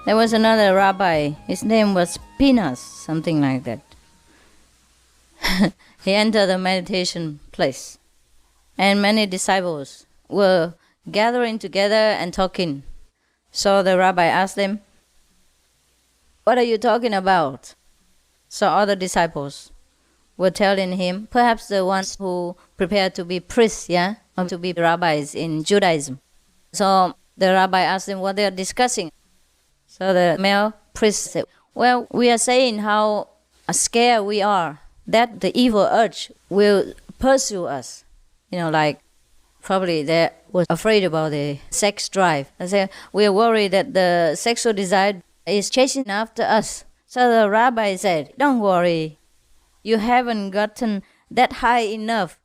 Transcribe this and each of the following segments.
There was another rabbi. His name was Pinas, something like that. He entered the meditation place, and many disciples were gathering together and talking. So the rabbi asked them, "What are you talking about?" So other disciples were telling him, perhaps the ones who prepared to be priests, or to be rabbis in Judaism. So the rabbi asked them what they are discussing. So the male priest said, "Well, we are saying how scared we are that the evil urge will pursue us. Like probably they were afraid about the sex drive. They said, we are worried that the sexual desire is chasing after us." So the rabbi said, "Don't worry. You haven't gotten that high enough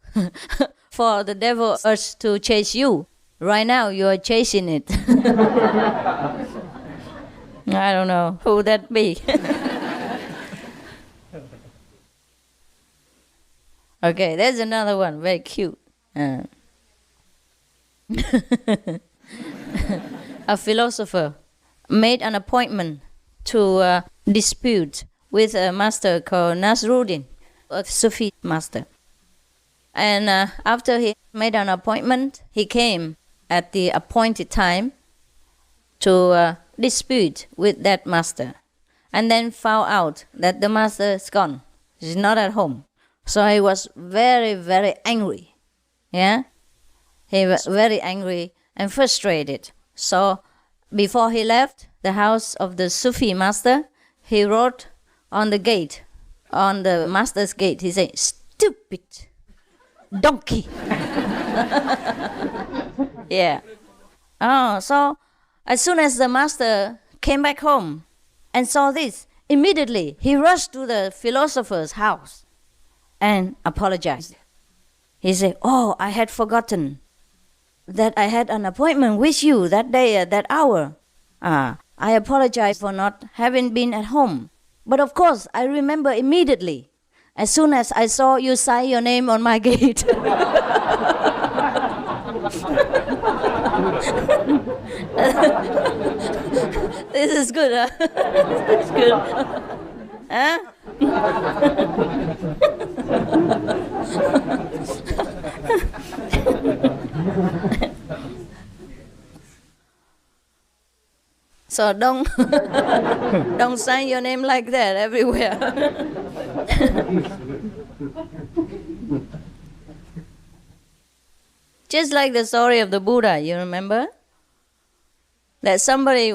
for the devil urge to chase you. Right now you are chasing it." I don't know who that be. Okay, there's another one, very cute. A philosopher made an appointment to dispute with a master called Nasruddin, a Sufi master. And after he made an appointment, he came at the appointed time to dispute with that master, and then found out that the master is gone. He's not at home. So he was very, very angry. He was very angry and frustrated. So before he left the house of the Sufi master, he wrote on the gate, on the master's gate, he said, "Stupid donkey." So as soon as the master came back home and saw this, immediately he rushed to the philosopher's house and apologized. He said, "Oh, I had forgotten that I had an appointment with you that day at that hour. I apologize for not having been at home. But of course, I remember immediately, as soon as I saw you sign your name on my gate." This is good, huh? This is good. Huh? So don't sign your name like that everywhere. Just like the story of the Buddha, you remember? That somebody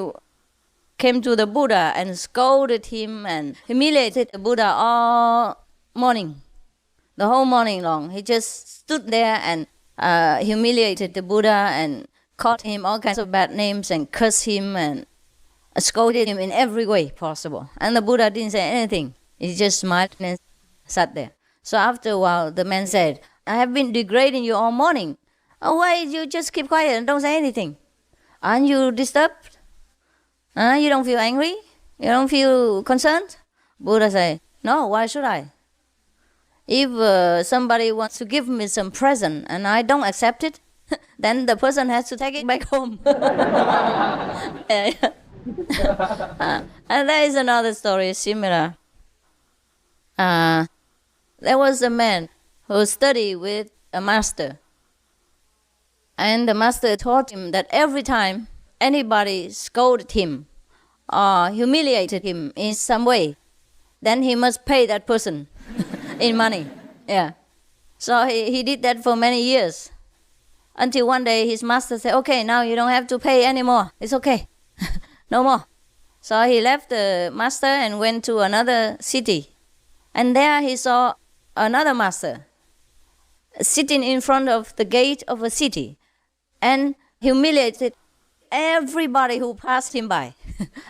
came to the Buddha and scolded him and humiliated the Buddha all morning. The whole morning long. He just stood there and humiliated the Buddha and called him all kinds of bad names and cursed him and scolded him in every way possible. And the Buddha didn't say anything. He just smiled and sat there. So after a while, the man said, "I have been degrading you all morning. Why you just keep quiet and don't say anything? Aren't you disturbed? You don't feel angry? You don't feel concerned?" Buddha said, "No, why should I? If somebody wants to give me some present and I don't accept it, then the person has to take it back home." And there is another story similar. There was a man who studied with a master. And the master taught him that every time anybody scolded him or humiliated him in some way, then he must pay that person in money. So he did that for many years. Until one day his master said, "Okay, now you don't have to pay anymore. It's okay. No more." So he left the master and went to another city. And there he saw another master sitting in front of the gate of a city and humiliated everybody who passed him by.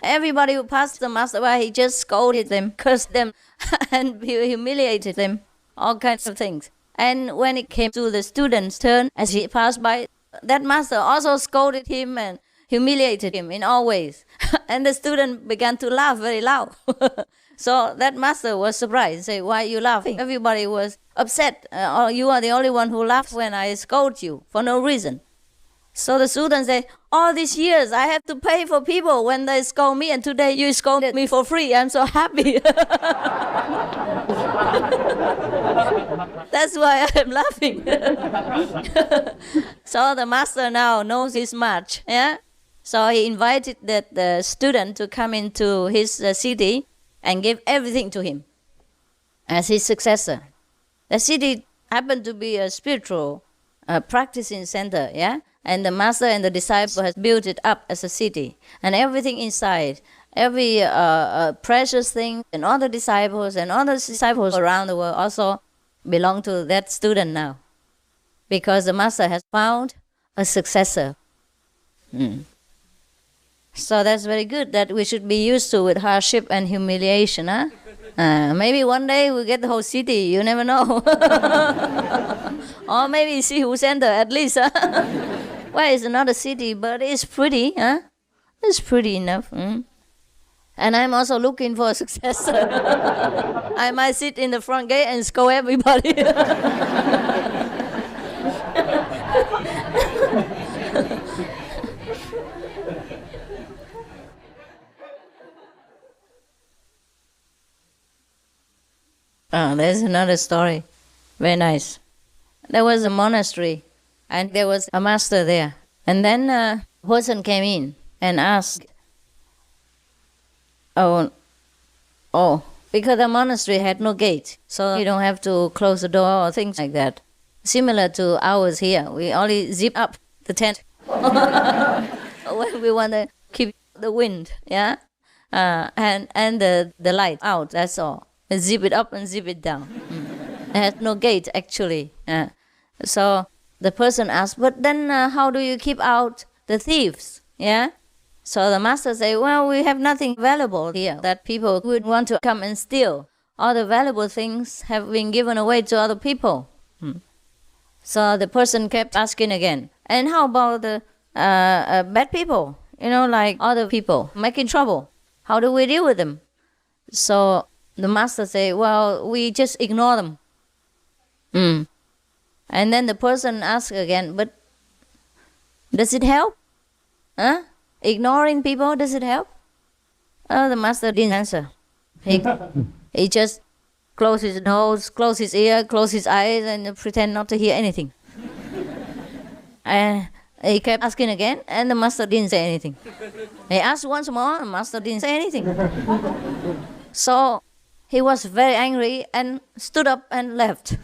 Everybody who passed the master by, he just scolded them, cursed them, and humiliated them, all kinds of things. And when it came to the student's turn, as he passed by, that master also scolded him and humiliated him in all ways. And the student began to laugh very loud. So that master was surprised, say, "Why are you laughing?" Everybody was upset. You are the only one who laughed when I scolded you for no reason. So the student said, all these years I have to pay for people when they scold me, and today you scolded me for free. I'm so happy. That's why I'm laughing. So the master now knows this much. Yeah. So he invited the student to come into his city and give everything to him as his successor. The city happened to be a spiritual practicing center, yeah? And the master and the disciple has built it up as a city. And everything inside, every precious thing, and all the disciples around the world also belong to that student now. Because the master has found a successor. So that's very good that we should be used to with hardship and humiliation, huh? Maybe one day we'll get the whole city, you never know. Or maybe CHINGHAI-부 center at least. Huh? Well, it's not a city, but it's pretty. Huh? It's pretty enough. And I'm also looking for a successor. I might sit in the front gate and scold everybody. Oh, there's another story. Very nice. There was a monastery, and there was a master there. And then a person came in and asked, because the monastery had no gate, so you don't have to close the door or things like that. Similar to ours here, we only zip up the tent when we want to keep the wind, yeah, and the light out. That's all. Zip it up and zip it down. It has no gate actually. So the person asked, but then how do you keep out the thieves? Yeah. So the master said, well, we have nothing valuable here that people would want to come and steal. All the valuable things have been given away to other people. So the person kept asking again, and how about the bad people? You know, like other people making trouble. How do we deal with them? So the master said, well, we just ignore them. And then the person asked again, but does it help? Huh? Ignoring people, does it help? The master didn't answer. He just closed his nose, closed his ear, closed his eyes, and pretend not to hear anything. And he kept asking again, and the master didn't say anything. He asked once more, the master didn't say anything. So he was very angry and stood up and left.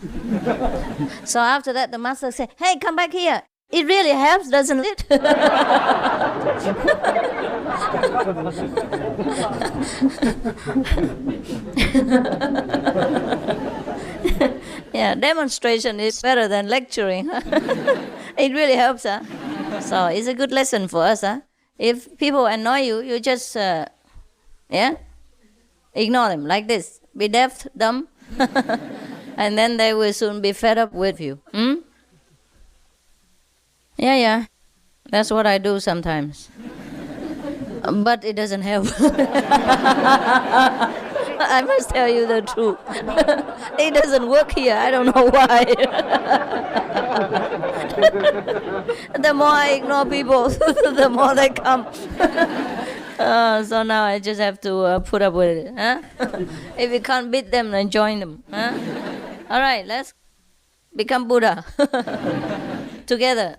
So after that, the master said, hey, come back here. It really helps, doesn't it? Yeah, demonstration is better than lecturing. It really helps. So it's a good lesson for us. If people annoy you, you just, ignore them like this. Be deaf, dumb, and then they will soon be fed up with you. Yeah. That's what I do sometimes. But it doesn't help. I must tell you the truth. It doesn't work here. I don't know why. The more I ignore people, the more they come. So now I just have to put up with it. Huh? If you can't beat them, then join them. Huh? All right, let's become Buddha together.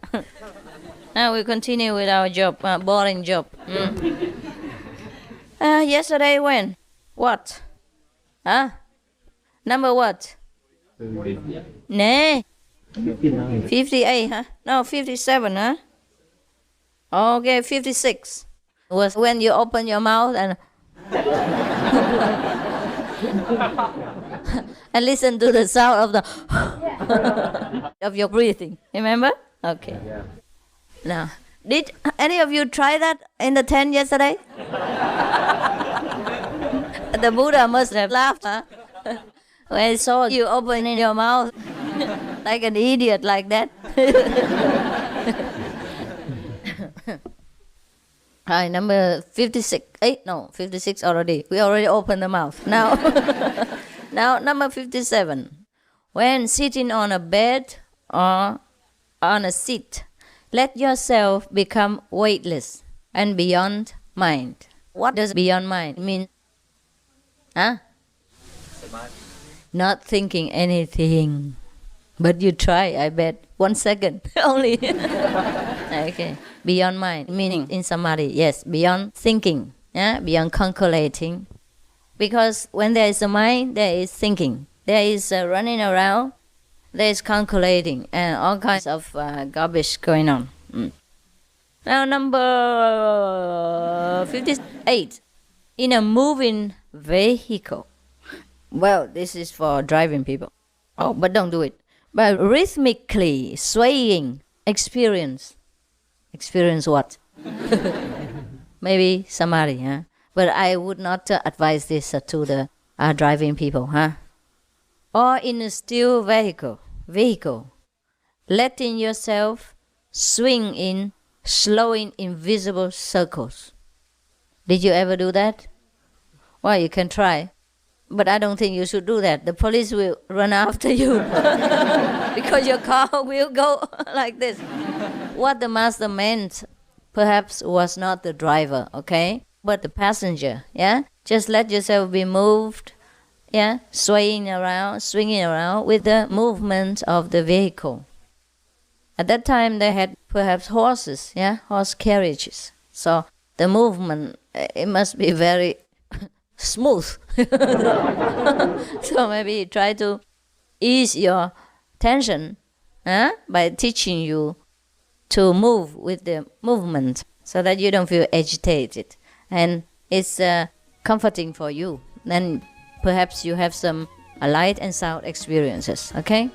Now we continue with our job, boring job. Yesterday when? What? Huh? Number what? Nah. 58, huh? No, 57, huh? Okay, 56. Was when you open your mouth and and listen to the sound of the of your breathing. Remember? Okay. Now, did any of you try that in the tent yesterday? The Buddha must have laughed, huh? When he saw you opening your mouth like an idiot like that. Hi, number 56. 56 already. We already opened the mouth. Now, number 57. When sitting on a bed or on a seat, let yourself become weightless and beyond mind. What does beyond mind mean? Huh? Not thinking anything. But you try, I bet. 1 second only. Okay. Beyond mind, meaning in samadhi, yes, beyond thinking, yeah? Beyond calculating. Because when there is a mind, there is thinking. There is running around, there is calculating, and all kinds of garbage going on. Now, number 58. In a moving vehicle. Well, this is for driving people. Oh, but don't do it. But rhythmically swaying, experience. Experience what? Maybe samadhi, huh? But I would not advise this to the driving people, huh? Or in a still vehicle, letting yourself swing in slowing invisible circles. Did you ever do that? Well, you can try. But I don't think you should do that. The police will run after you because your car will go like this. What the master meant perhaps was not the driver, okay? But the passenger, yeah? Just let yourself be moved, yeah? Swaying around, swinging around with the movement of the vehicle. At that time they had perhaps horses, yeah? Horse carriages. So the movement, it must be very smooth. So maybe try to ease your tension by teaching you to move with the movement so that you don't feel agitated. And it's comforting for you. Then perhaps you have some light and sound experiences, okay?